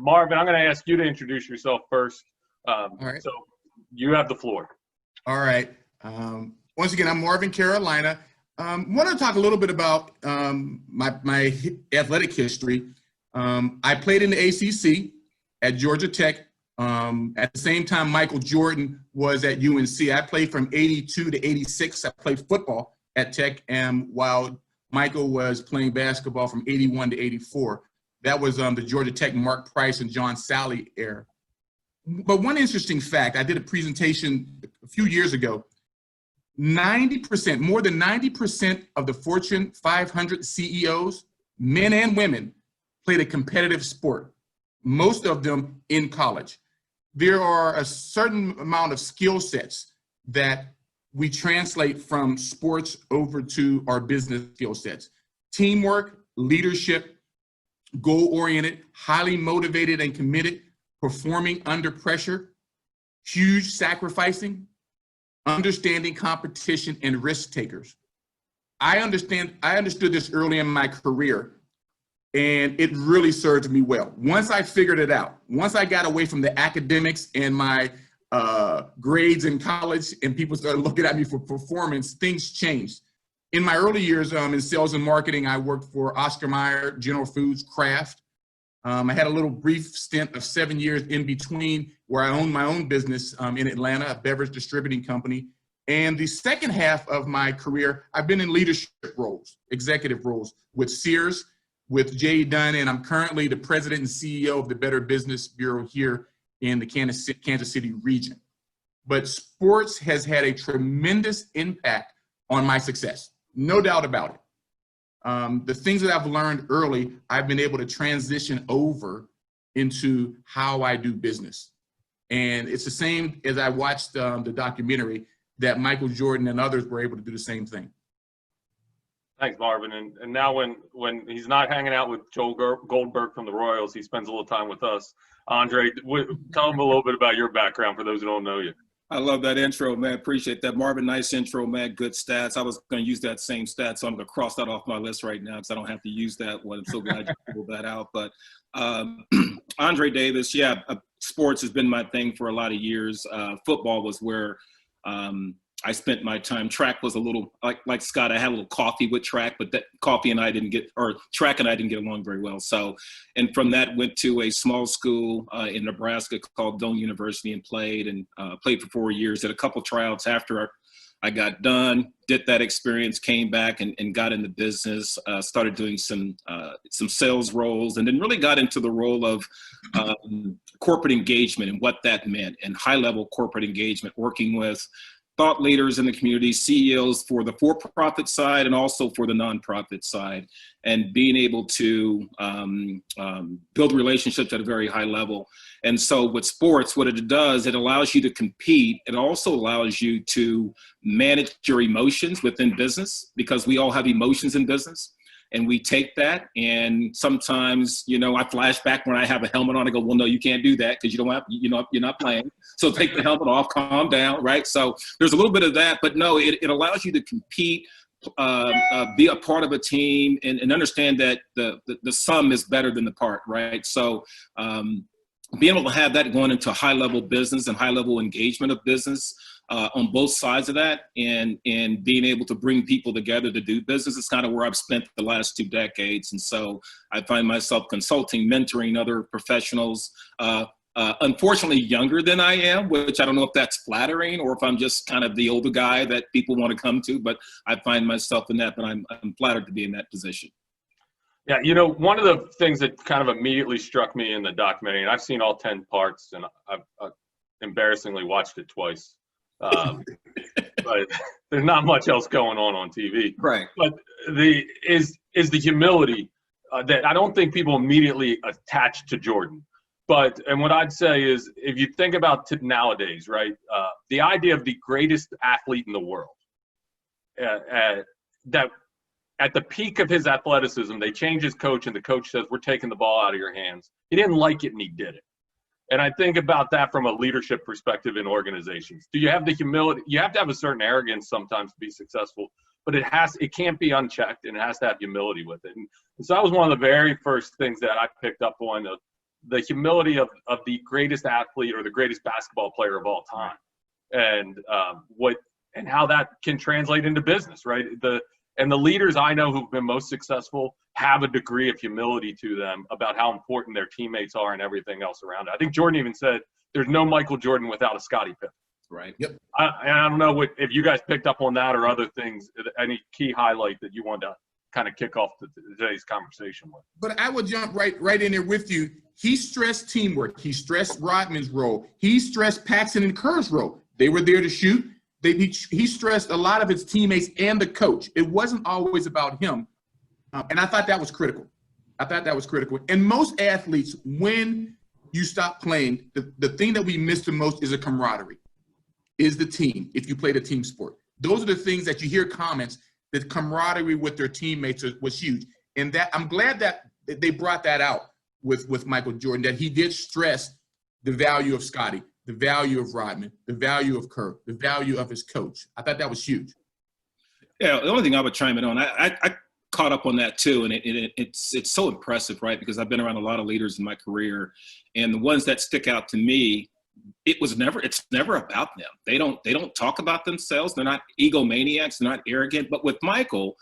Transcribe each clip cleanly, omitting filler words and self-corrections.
Marvin, I'm going to ask you to introduce yourself first. All right. So you have the floor. All right. Once again, I'm Marvin Carolina. Want to talk a little bit about my athletic history. I played in the ACC at Georgia Tech. At the same time, Michael Jordan was at UNC. I played from 82 to 86. I played football at Tech, and while Michael was playing basketball from 81 to 84. That was the Georgia Tech Mark Price and John Sally era. But one interesting fact, I did a presentation a few years ago. 90%, more than 90% of the Fortune 500 CEOs, men and women, played a competitive sport, most of them in college. There are a certain amount of skill sets that we translate from sports over to our business skill sets. Teamwork, leadership, goal-oriented, highly motivated and committed, performing under pressure, huge sacrificing, understanding competition, and risk takers. I understood this early in my career, and it really served me well. Once I figured it out, once I got away from the academics and my grades in college and people started looking at me for performance, things changed. In my early years in sales and marketing, I worked for Oscar Mayer, General Foods, Kraft. I had a little brief stint of 7 years in between where I owned my own business in Atlanta, a beverage distributing company. And the second half of my career, I've been in leadership roles, executive roles with Sears, with Jay Dunn, and I'm currently the president and CEO of the Better Business Bureau here in the Kansas City region. But sports has had a tremendous impact on my success, no doubt about it. The things that I've learned early, I've been able to transition over into how I do business. And it's the same as I watched the documentary that Michael Jordan and others were able to do the same thing. Thanks, Marvin. And now when he's not hanging out with Joel Goldberg from the Royals, he spends a little time with us. Andre, tell him a little bit about your background for those who don't know you. I love that intro, man. Appreciate that. Marvin, nice intro, man. Good stats. I was going to use that same stat, so I'm going to cross that off my list right now because I don't have to use that one. I'm so glad you pulled that out. But Andre Davis, yeah, sports has been my thing for a lot of years. Football was where I spent my time. Track was a little, like Scott, I had a little coffee with track, but that coffee and I didn't get, or track and I didn't get along very well. So, and from that went to a small school in Nebraska called Doane University and played for 4 years, did a couple tryouts after I got done, did that experience, came back and got into business, started doing some sales roles, and then really got into the role of corporate engagement and what that meant, and high-level corporate engagement, working with thought leaders in the community, CEOs for the for-profit side and also for the nonprofit side, and being able to build relationships at a very high level. And so with sports, what it does, it allows you to compete. It also allows you to manage your emotions within business, because we all have emotions in business. And we take that, and sometimes, you know, I flash back when I have a helmet on. I go, well, no, you can't do that because you don't have, you know, you're not playing. So take the helmet off, calm down, right? So there's a little bit of that, but no, it allows you to compete, be a part of a team, and understand that the sum is better than the part, right? So being able to have that going into high-level business and high-level engagement of business on both sides of that, and being able to bring people together to do business is kind of where I've spent the last 2 decades. And so I find myself consulting, mentoring other professionals, unfortunately younger than I am, which I don't know if that's flattering or if I'm just kind of the older guy that people want to come to, but I find myself in that, but I'm flattered to be in that position. Yeah, you know, one of the things that kind of immediately struck me in the documentary, and I've seen all 10 parts, and I've embarrassingly watched it twice. But there's not much else going on TV. Right. But the humility that I don't think people immediately attach to Jordan. And what I'd say is, if you think about nowadays, right, the idea of the greatest athlete in the world, that at the peak of his athleticism, they change his coach, and the coach says, we're taking the ball out of your hands. He didn't like it, and he did it. And I think about that from a leadership perspective in organizations. Do you have the humility? You have to have a certain arrogance sometimes to be successful, but it can't be unchecked, and it has to have humility with it. And so that was one of the very first things that I picked up on, the humility of the greatest athlete or the greatest basketball player of all time, and how that can translate into business, right? The leaders I know who've been most successful have a degree of humility to them about how important their teammates are and everything else around it. I think Jordan even said, "There's no Michael Jordan without a Scottie Pippen." Right. Yep. I don't know if you guys picked up on that or other things, any key highlight that you wanted to kind of kick off today's conversation with. But I would jump right in there with you. He stressed teamwork. He stressed Rodman's role. He stressed Paxson and Kerr's role. They were there to shoot. He stressed a lot of his teammates and the coach. It wasn't always about him. And I thought that was critical. And most athletes, when you stop playing, the thing that we miss the most is a camaraderie, is the team, if you played a team sport. Those are the things that you hear comments, that camaraderie with their teammates was huge. And that I'm glad that they brought that out with Michael Jordan, that he did stress the value of Scottie, the value of Rodman, the value of Kerr, the value of his coach. I thought that was huge. Yeah, the only thing I would chime in on, I caught up on that too, and it's so impressive, right? Because I've been around a lot of leaders in my career, and the ones that stick out to me, it's never about them. They don't talk about themselves. They're not egomaniacs. They're not arrogant. But with Michael,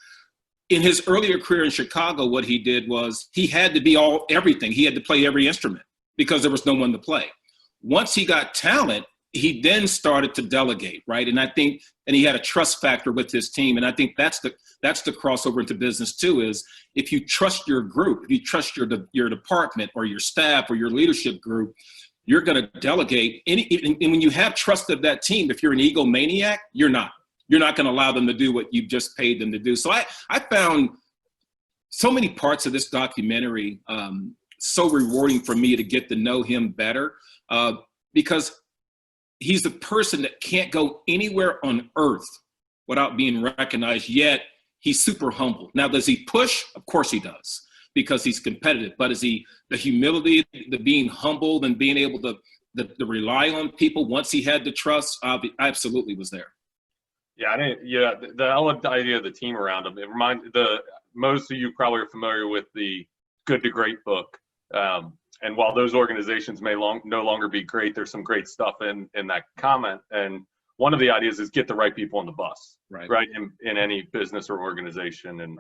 in his earlier career in Chicago, what he did was he had to be everything. He had to play every instrument because there was no one to play. Once he got talent, he then started to delegate, right? And I think, and he had a trust factor with his team. And I think that's the crossover into business too, is if you trust your group, if you trust your department or your staff or your leadership group, you're going to delegate. And when you have trust of that team, if you're an egomaniac, you're not going to allow them to do what you've just paid them to do. So I found so many parts of this documentary so rewarding for me to get to know him better, because he's the person that can't go anywhere on earth without being recognized, yet he's super humble. Now, does he push? Of course he does, because he's competitive. But is he the humility, the being humbled and being able to rely on people once he had the trust? I absolutely was there. Yeah, the idea of the team around him. It most of you probably are familiar with the Good to Great book. And while those organizations may no longer be great, there's some great stuff in that comment. And one of the ideas is get the right people on the bus, right? In any business or organization. And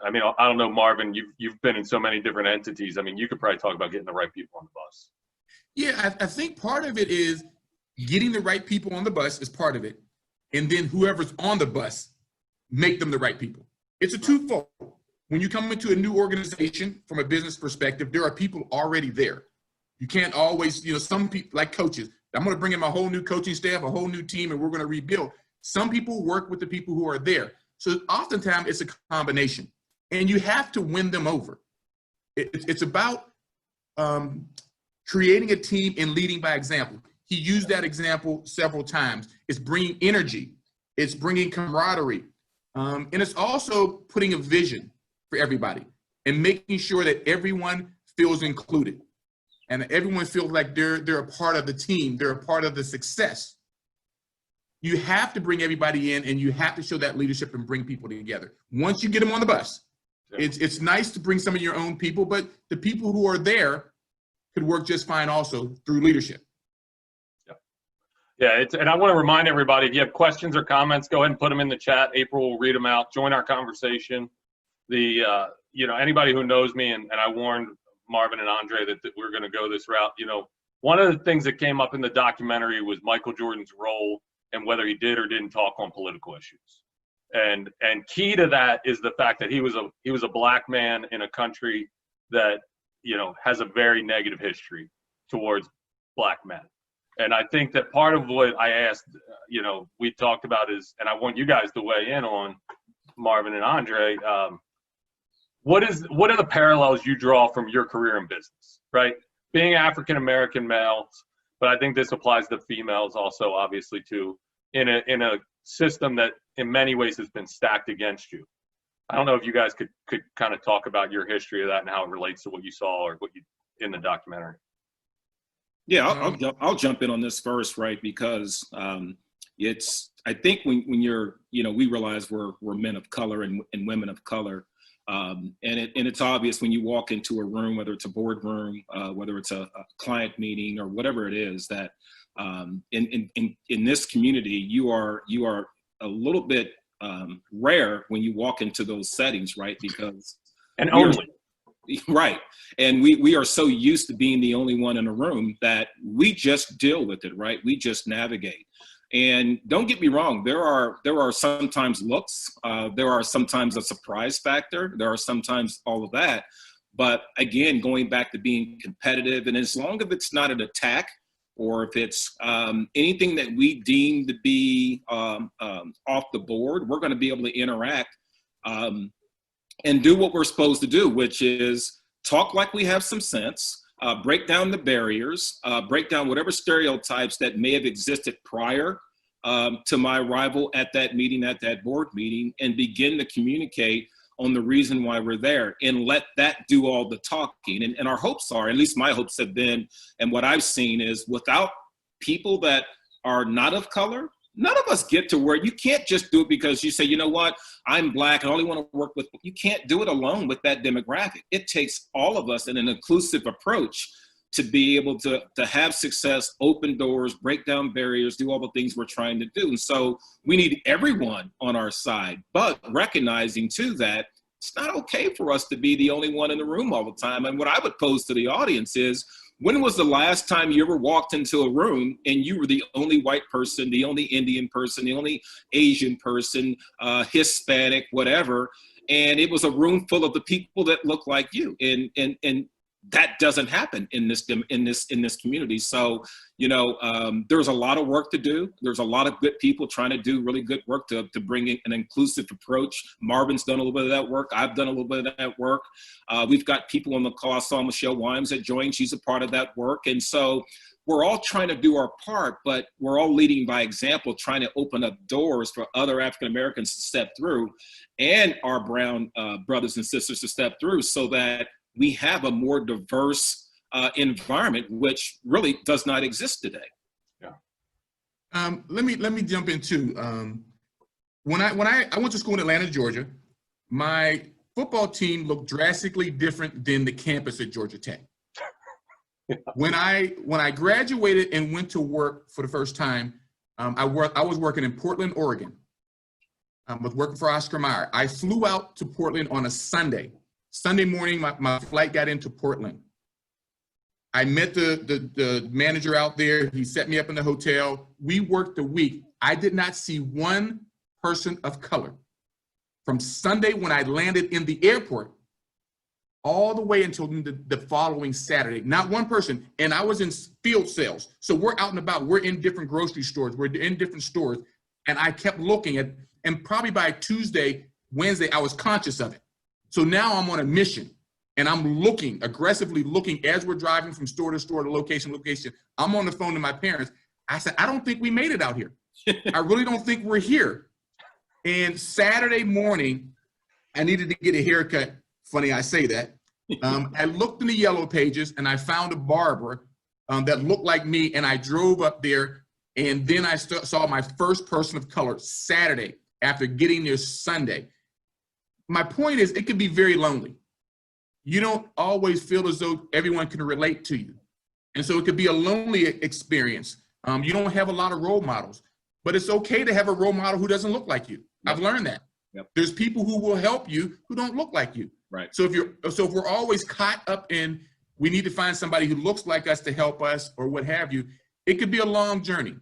I mean, I don't know, Marvin, you've been in so many different entities. I mean, you could probably talk about getting the right people on the bus. Yeah, I think part of it is getting the right people on the bus is part of it. And then whoever's on the bus, make them the right people. It's a twofold. When you come into a new organization from a business perspective, there are people already there. You can't always, some people, like coaches, I'm going to bring in my whole new coaching staff, a whole new team, and we're going to rebuild. Some people work with the people who are there. So oftentimes it's a combination, and you have to win them over. It's about creating a team and leading by example. He used that example several times. It's bringing energy. It's bringing camaraderie. And it's also putting a vision for everybody and making sure that everyone feels included and everyone feels like they're a part of the team. They're a part of the success. You have to bring everybody in, and you have to show that leadership and bring people together. Once you get them on the bus, it's nice to bring some of your own people, but the people who are there could work just fine also through leadership. Yeah, and I want to remind everybody, if you have questions or comments, go ahead and put them in the chat. April will read them out. Join our conversation. Anybody who knows me, and I warned Marvin and Andre that we're going to go this route. One of the things that came up in the documentary was Michael Jordan's role and whether he did or didn't talk on political issues. And key to that is the fact that he was a black man in a country that has a very negative history towards black men. And I think that part of what I asked, we talked about is, and I want you guys to weigh in on, Marvin and Andre, what are the parallels you draw from your career in business, right? Being African-American males, but I think this applies to females also, obviously, too, in a system that in many ways has been stacked against you. I don't know if you guys could kind of talk about your history of that and how it relates to what you saw or what you in the documentary. Yeah, I'll jump in on this first, right? Because I think when you're, we realize we're men of color and women of color. And it's obvious when you walk into a room, whether it's a boardroom, whether it's a client meeting or whatever it is, that in this community, you are a little bit rare when you walk into those settings, right? Because right. And we are so used to being the only one in a room that we just deal with it, right? We just navigate. And don't get me wrong, there are sometimes looks, there are sometimes a surprise factor, there are sometimes all of that. But again, going back to being competitive, and as long as it's not an attack, or if it's anything that we deem to be off the board, we're going to be able to interact and do what we're supposed to do, which is talk like we have some sense, break down the barriers, break down whatever stereotypes that may have existed prior to my arrival at that meeting, at that board meeting, and begin to communicate on the reason why we're there, and let that do all the talking. And our hopes are, at least my hopes have been, and what I've seen is, without people that are not of color, none of us get to where you can't just do it because you say, you know what, I'm Black and I only want to work with, you can't do it alone with that demographic. It takes all of us in an inclusive approach to be able to have success, open doors, break down barriers, do all the things we're trying to do. And so we need everyone on our side, but recognizing too that it's not okay for us to be the only one in the room all the time. And what I would pose to the audience is, when was the last time you ever walked into a room and you were the only white person, the only Indian person, the only Asian person, Hispanic, whatever, and it was a room full of the people that look like you? And that doesn't happen in this community. So, you know, there's a lot of work to do. There's a lot of good people trying to do really good work to bring in an inclusive approach. Marvin's done a little bit of that work. I've done a little bit of that work. We've got people on the call. I saw Michelle Wimes that joined. She's a part of that work. And so we're all trying to do our part, but we're all leading by example, trying to open up doors for other African Americans to step through, and our brown brothers and sisters to step through, so that we have a more diverse environment, which really does not exist today. Yeah. Let me jump into when I went to school in Atlanta, Georgia. My football team looked drastically different than the campus at Georgia Tech. Yeah. When I graduated and went to work for the first time, I was working in Portland, Oregon. I was working for Oscar Mayer. I flew out to Portland on a Sunday morning. My flight got into Portland. I met the manager out there. He set me up in the hotel. We worked a week. I did not see one person of color from Sunday when I landed in the airport all the way until the following Saturday. Not one person. And I was in field sales. So we're out and about. We're in different grocery stores. We're in different stores. And I kept looking at, and probably by Tuesday, Wednesday, I was conscious of it. So now I'm on a mission, and I'm aggressively looking as we're driving from store to store to location to location. I'm on the phone to my parents. I said, I don't think we made it out here. I really don't think we're here. And Saturday morning, I needed to get a haircut. Funny I say that. I looked in the yellow pages and I found a barber that looked like me, and I drove up there, and then I saw my first person of color Saturday after getting there Sunday. My point is, it can be very lonely. You don't always feel as though everyone can relate to you. And so it could be a lonely experience. You don't have a lot of role models, but it's okay to have a role model who doesn't look like you. Yep. I've learned that. Yep. There's people who will help you who don't look like you. Right. So if we're always caught up in, we need to find somebody who looks like us to help us or what have you, it could be a long journey.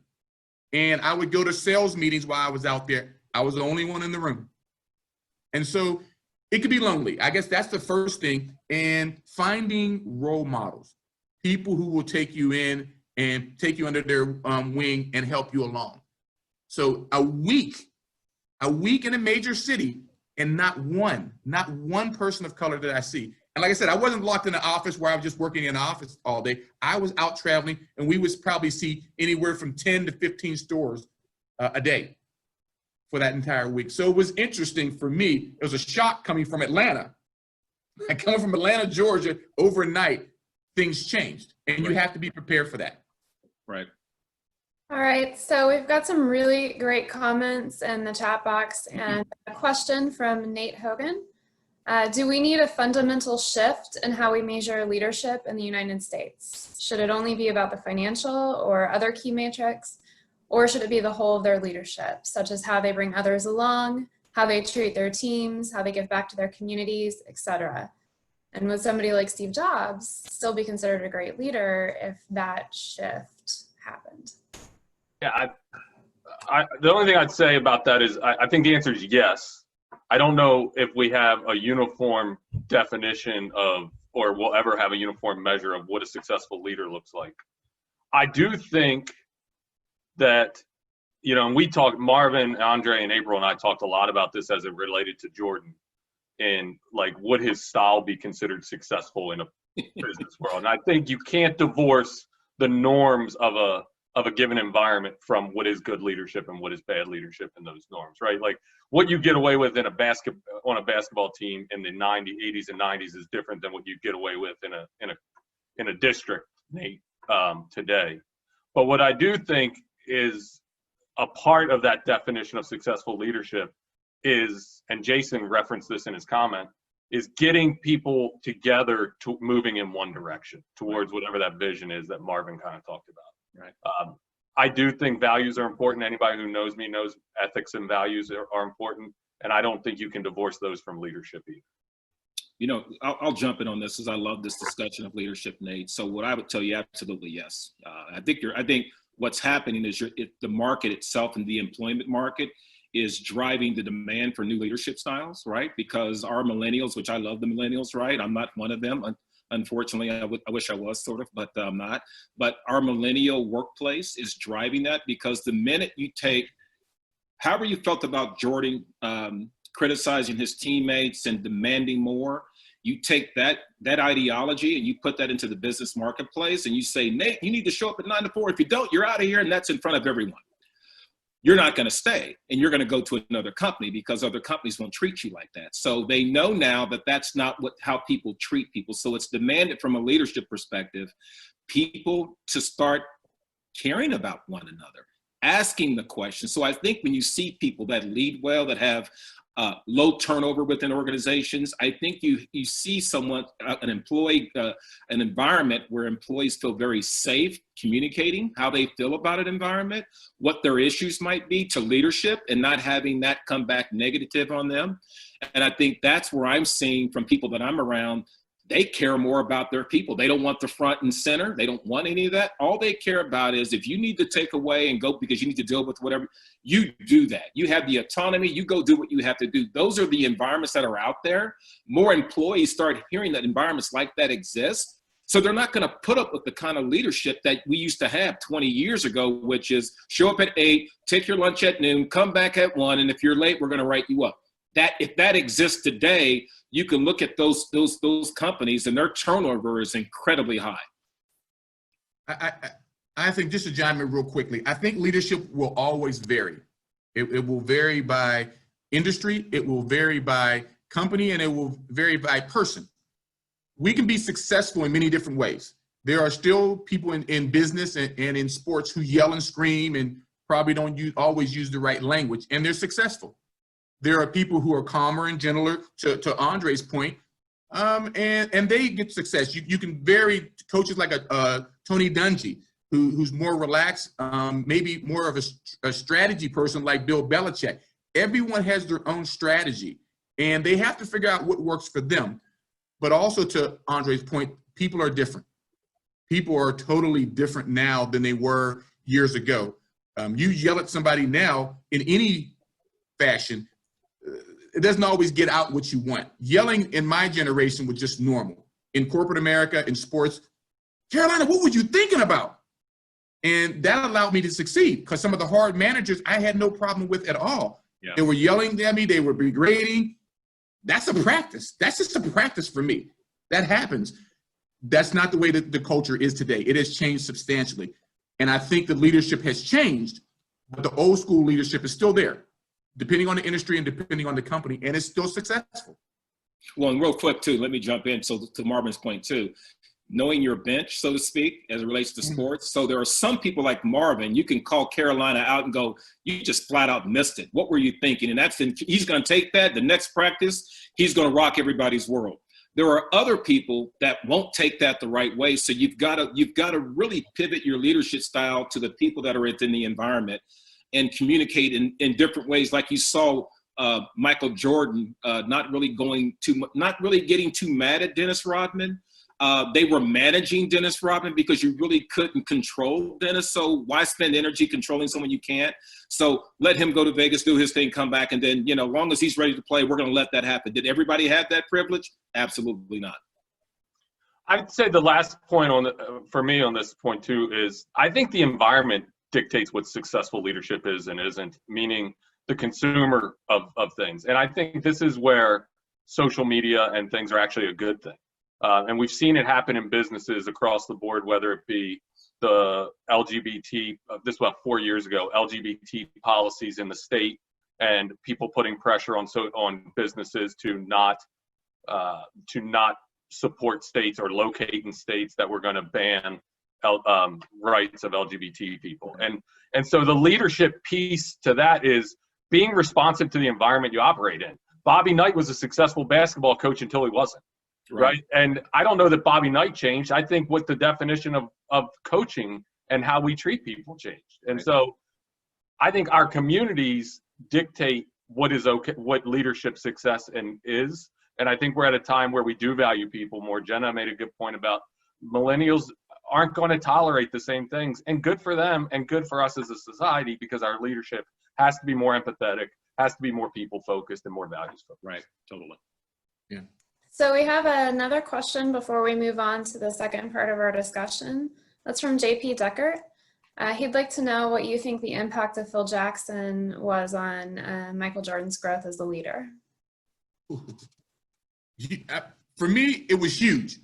And I would go to sales meetings while I was out there. I was the only one in the room. And so it could be lonely. I guess that's the first thing. And finding role models, people who will take you in and take you under their wing and help you along. So a week in a major city, and not one person of color that I see. And like I said, I wasn't locked in the office where I was just working in the office all day. I was out traveling, and we would probably see anywhere from 10 to 15 stores a day for that entire week. So it was interesting for me. It was a shock coming from Atlanta. Coming from Atlanta, Georgia, overnight, things changed. And you have to be prepared for that. Right. All right, so we've got some really great comments in the chat box, and a question from Nate Hogan. Do we need a fundamental shift in how we measure leadership in the United States? Should it only be about the financial or other key metrics, or should it be the whole of their leadership, such as how they bring others along, how they treat their teams, how they give back to their communities, etc.? And would somebody like Steve Jobs still be considered a great leader if that shift happened? Yeah, the only thing I'd say about that is I think the answer is yes. I don't know if we have a uniform definition of, or we'll ever have a uniform measure of what a successful leader looks like. I do think that, you know, and we talked, Marvin, Andre, and April and I talked a lot about this as it related to Jordan and like, would his style be considered successful in a business world? And I think you can't divorce the norms of a given environment from what is good leadership and what is bad leadership in those norms, right? Like what you get away with on a basketball team in the 80s and 90s is different than what you get away with in a district, Nate, today. But what I do think is a part of that definition of successful leadership is, and Jason referenced this in his comment, is getting people together to moving in one direction towards whatever that vision is that Marvin kind of talked about. Right. I do think values are important. Anybody who knows me knows ethics and values are important. And I don't think you can divorce those from leadership either. You know, I'll jump in on this as I love this discussion of leadership, Nate. So what I would tell you, absolutely yes. I think what's happening is the market itself and the employment market is driving the demand for new leadership styles, right? Because our millennials, which I love the millennials, right? I'm not one of them. Unfortunately, I wish I was sort of, but I'm not. But our millennial workplace is driving that because the minute you take, however you felt about Jordan criticizing his teammates and demanding more, you take that ideology and you put that into the business marketplace and you say, Nate, you need to show up at 9 to 4. If you don't, you're out of here, and that's in front of everyone. You're not going to stay, and you're going to go to another company because other companies won't treat you like that. So they know now that that's not how people treat people. So it's demanded from a leadership perspective, people to start caring about one another, asking the questions. So I think when you see people that lead well, that have low turnover within organizations, I think you see an employee, an environment where employees feel very safe communicating how they feel about an environment, what their issues might be to leadership, and not having that come back negative on them. And I think that's where I'm seeing from people that I'm around, they care more about their people. They don't want the front and center. They don't want any of that. All they care about is if you need to take away and go because you need to deal with whatever, you do that. You have the autonomy. You go do what you have to do. Those are the environments that are out there. More employees start hearing that environments like that exist. So they're not going to put up with the kind of leadership that we used to have 20 years ago, which is show up at 8, take your lunch at noon, come back at 1, and if you're late, we're going to write you up. That if that exists today, you can look at those companies and their turnover is incredibly high. I think, just to chime in real quickly, I think leadership will always vary. It will vary by industry, it will vary by company, and it will vary by person. We can be successful in many different ways. There are still people in business and in sports who yell and scream and probably don't always use the right language, and they're successful. There are people who are calmer and gentler, to Andre's point, and they get success. You can vary coaches like a Tony Dungy, who's more relaxed, maybe more of a strategy person like Bill Belichick. Everyone has their own strategy, and they have to figure out what works for them. But also, to Andre's point, people are different. People are totally different now than they were years ago. You yell at somebody now in any fashion, it doesn't always get out what you want. Yelling in my generation was just normal. In corporate America, in sports, Carolina, what were you thinking about? And that allowed me to succeed because some of the hard managers I had no problem with at all. Yeah. They were yelling at me, they were degrading. That's a practice. That's just a practice for me. That happens. That's not the way that the culture is today. It has changed substantially. And I think the leadership has changed, but the old school leadership is still there, depending on the industry and depending on the company, and it's still successful. Well, and real quick too, let me jump in. So to Marvin's point too, knowing your bench, so to speak, as it relates to sports. So there are some people like Marvin, you can call Carolina out and go, you just flat out missed it. What were you thinking? And he's going to take that the next practice, he's going to rock everybody's world. There are other people that won't take that the right way. So you've got to really pivot your leadership style to the people that are within the environment and communicate in different ways. Like you saw Michael Jordan not really getting too mad at Dennis Rodman. They were managing Dennis Rodman because you really couldn't control Dennis. So why spend energy controlling someone you can't? So let him go to Vegas, do his thing, come back. And then, as long as he's ready to play, we're going to let that happen. Did everybody have that privilege? Absolutely not. I'd say the last point for me on this point too is I think the environment dictates what successful leadership is and isn't, meaning the consumer of things. And I think this is where social media and things are actually a good thing. And we've seen it happen in businesses across the board, whether it be the LGBT, this was about 4 years ago, LGBT policies in the state and people putting pressure on businesses to not support states or locate in states that were going to ban rights of LGBT people. And so the leadership piece to that is being responsive to the environment you operate in. Bobby Knight was a successful basketball coach until he wasn't. Right. And I don't know that Bobby Knight changed. I think what the definition of coaching and how we treat people changed. And so I think our communities dictate what is okay, what leadership success is. And I think we're at a time where we do value people more. Jenna made a good point about millennials aren't going to tolerate the same things, and good for them and good for us as a society, because our leadership has to be more empathetic, has to be more people focused and more values focused. Right. Totally. Yeah. So we have another question before we move on to the second part of our discussion. That's from JP Deckert. He'd like to know what you think the impact of Phil Jackson was on Michael Jordan's growth as a leader. For me, it was huge.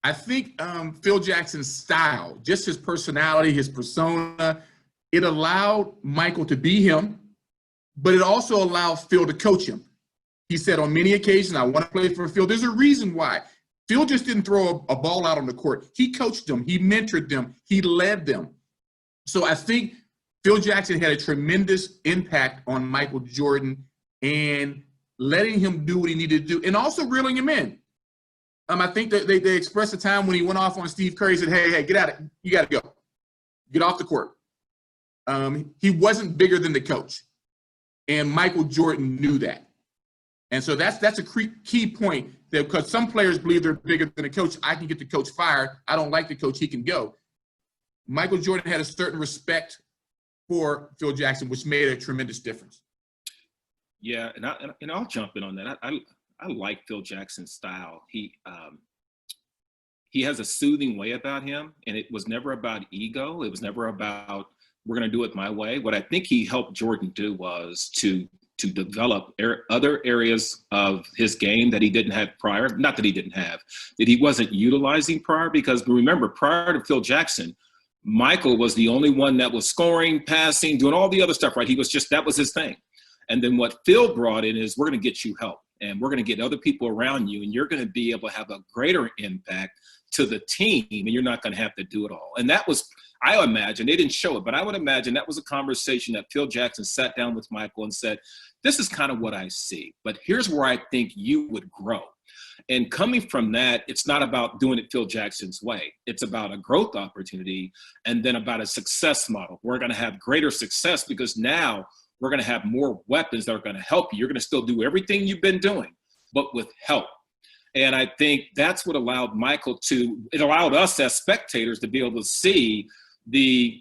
I think Phil Jackson's style, just his personality, his persona, it allowed Michael to be him, but it also allowed Phil to coach him. He said on many occasions, I want to play for Phil. There's a reason why. Phil just didn't throw a ball out on the court. He coached them. He mentored them. He led them. So I think Phil Jackson had a tremendous impact on Michael Jordan and letting him do what he needed to do and also reeling him in. I think that they expressed a time when he went off on Steve Curry, said, hey, get out of it. You got to go. Get off the court. He wasn't bigger than the coach. And Michael Jordan knew that. And so that's a key point, that because some players believe they're bigger than the coach, I can get the coach fired. I don't like the coach, he can go. Michael Jordan had a certain respect for Phil Jackson, which made a tremendous difference. Yeah, and I'll jump in on that. I like Phil Jackson's style. He has a soothing way about him, and it was never about ego. It was never about, we're going to do it my way. What I think he helped Jordan do was to develop other areas of his game that he didn't have prior. Not that he didn't have, that he wasn't utilizing prior, because remember, prior to Phil Jackson, Michael was the only one that was scoring, passing, doing all the other stuff, right? That was his thing. And then what Phil brought in is, we're going to get you help, and we're going to get other people around you, and you're going to be able to have a greater impact to the team, and you're not going to have to do it all. And that was, I imagine, they didn't show it, but I would imagine that was a conversation that Phil Jackson sat down with Michael and said, this is kind of what I see, but here's where I think you would grow. And coming from that, it's not about doing it Phil Jackson's way. It's about a growth opportunity, and then about a success model. We're going to have greater success because now we're going to have more weapons that are going to help you. You're going to still do everything you've been doing, but with help. And I think that's what allowed it allowed us as spectators to be able to see the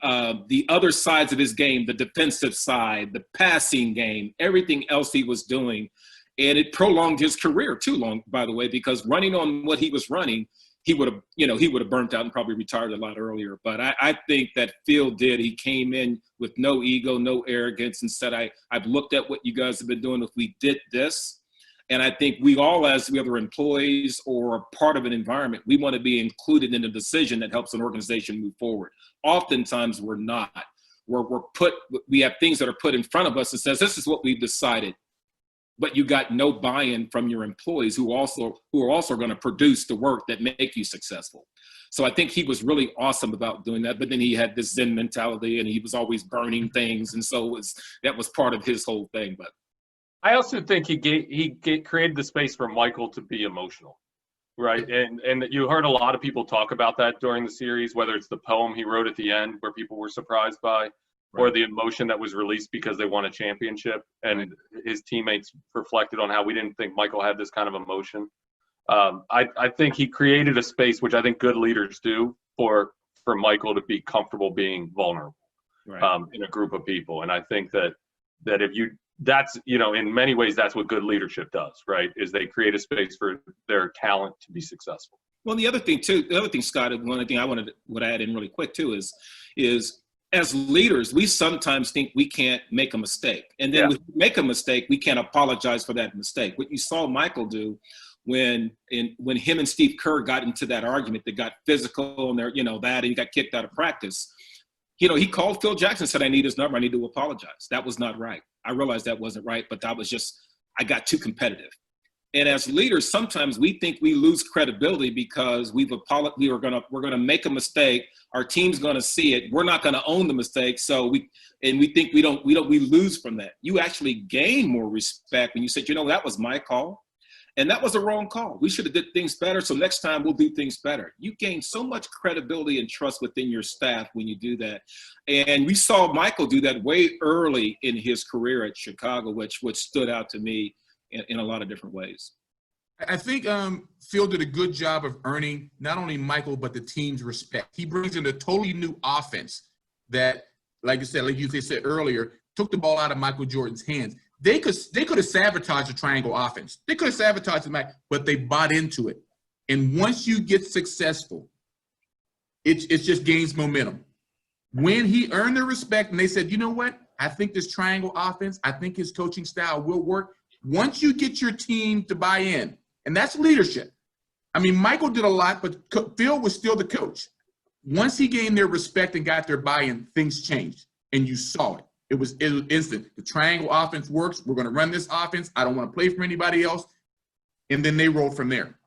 other sides of his game, the defensive side, the passing game, everything else he was doing. And it prolonged his career too long, by the way, because running on what he was running, he would have burnt out and probably retired a lot earlier. But I think that Phil did. He came in with no ego, no arrogance, and said, I've looked at what you guys have been doing. If we did this, and I think we all, as whether employees or part of an environment, we want to be included in a decision that helps an organization move forward. Oftentimes we're not. We have things that are put in front of us that says, this is what we've decided. but you got no buy-in from your employees who are also going to produce the work that make you successful. So I think he was really awesome about doing that. But then he had this Zen mentality, and he was always burning things, and so that was part of his whole thing. But I also think he created the space for Michael to be emotional, right? And you heard a lot of people talk about that during the series, whether it's the poem he wrote at the end where people were surprised by, or the emotion that was released because they won a championship, and his teammates reflected on how we didn't think Michael had this kind of emotion. I think he created a space, which I think good leaders do, for Michael to be comfortable being vulnerable in a group of people. And I think that that's, in many ways, that's what good leadership does, right? Is they create a space for their talent to be successful. Well, the other thing, Scott, one thing I would add in really quick too is as leaders, we sometimes think we can't make a mistake. And then when we make a mistake, we can't apologize for that mistake. What you saw Michael do when him and Steve Kerr got into that argument, that got physical and and he got kicked out of practice. He called Phil Jackson and said, I need his number. I need to apologize. That was not right. I realized that wasn't right, but that was just, I got too competitive. And as leaders, sometimes we think we lose credibility because we're gonna make a mistake. Our team's gonna see it. We're not gonna own the mistake. So we think we lose from that. You actually gain more respect when you said, that was my call. And that was a wrong call. We should have did things better. So next time we'll do things better. You gain so much credibility and trust within your staff when you do that. And we saw Michael do that way early in his career at Chicago, which stood out to me in a lot of different ways. I think Phil did a good job of earning not only Michael, but the team's respect. He brings in a totally new offense that, like you said earlier, took the ball out of Michael Jordan's hands. They could have sabotaged the triangle offense. They could have sabotaged it, but they bought into it. And once you get successful, it just gains momentum. When he earned their respect and they said, you know what? I think this triangle offense, I think his coaching style will work. Once you get your team to buy in, and that's leadership. I mean, Michael did a lot, but Phil was still the coach. Once he gained their respect and got their buy-in, things changed, and you saw it. It was instant. The triangle offense works. We're going to run this offense. I don't want to play for anybody else. And then they rolled from there.